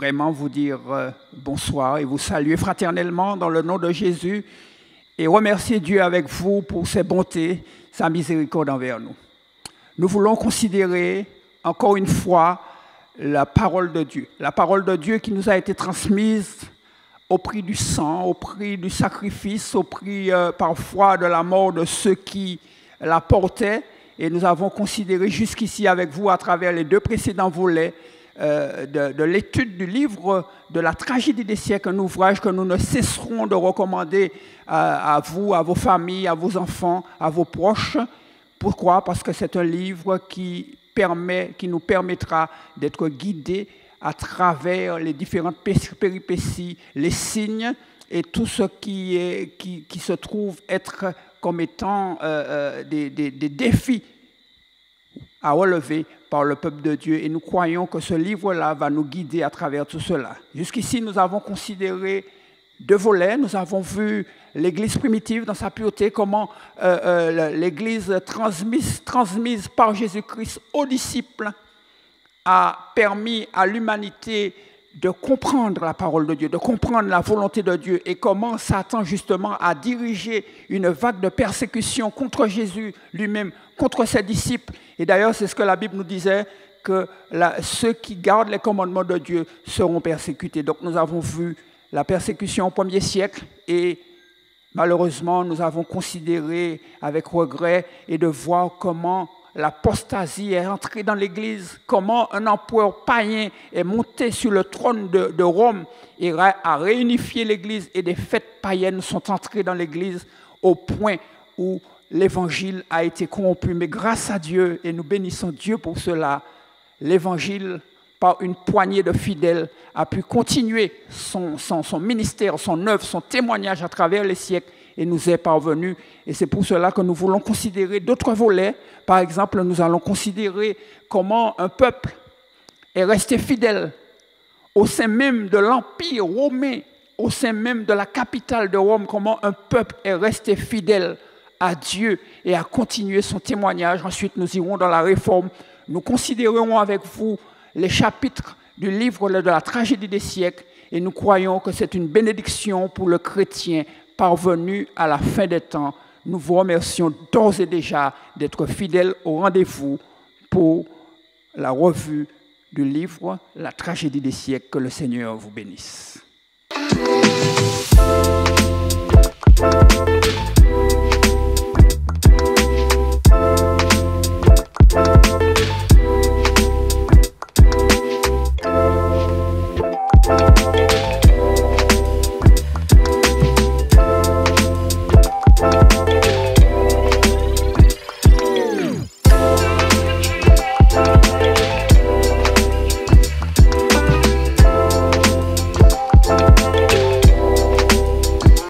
vraiment vous dire bonsoir et vous saluer fraternellement dans le nom de Jésus et remercier Dieu avec vous pour ses bontés, sa miséricorde envers nous. Nous voulons considérer encore une fois la parole de Dieu qui nous a été transmise au prix du sang, au prix du sacrifice, au prix parfois de la mort de ceux qui la portaient. Et nous avons considéré jusqu'ici avec vous, à travers les 2 précédents volets, de l'étude du livre de la tragédie des siècles, un ouvrage que nous ne cesserons de recommander à vous, à vos familles, à vos enfants, à vos proches. Pourquoi? Parce que c'est un livre qui nous permettra d'être guidés à travers les différentes péripéties, les signes et tout ce qui se trouve être comme étant des défis à relever par le peuple de Dieu. Et nous croyons que ce livre-là va nous guider à travers tout cela. Jusqu'ici, nous avons considéré 2 volets. Nous avons vu l'Église primitive dans sa pureté, comment l'Église transmise par Jésus-Christ aux disciples a permis à l'humanité de comprendre la parole de Dieu, de comprendre la volonté de Dieu et comment Satan justement a dirigé une vague de persécution contre Jésus lui-même, contre ses disciples. Et d'ailleurs, c'est ce que la Bible nous disait, que ceux qui gardent les commandements de Dieu seront persécutés. Donc nous avons vu la persécution au 1er siècle et malheureusement, nous avons considéré avec regret et de voir comment l'apostasie est entrée dans l'Église, comment un empereur païen est monté sur le trône de Rome et a réunifié l'Église et des fêtes païennes sont entrées dans l'Église au point où l'Évangile a été corrompu. Mais grâce à Dieu, et nous bénissons Dieu pour cela, l'Évangile, par une poignée de fidèles, a pu continuer son ministère, son œuvre, son témoignage à travers les siècles et nous est parvenu. Et c'est pour cela que nous voulons considérer d'autres volets. Par exemple, nous allons considérer comment un peuple est resté fidèle au sein même de l'Empire romain, au sein même de la capitale de Rome, comment un peuple est resté fidèle à Dieu et a continué son témoignage. Ensuite, nous irons dans la Réforme. Nous considérerons avec vous les chapitres du livre de la tragédie des siècles et nous croyons que c'est une bénédiction pour le chrétien parvenu à la fin des temps. Nous vous remercions d'ores et déjà d'être fidèles au rendez-vous pour la revue du livre La tragédie des siècles. Que le Seigneur vous bénisse.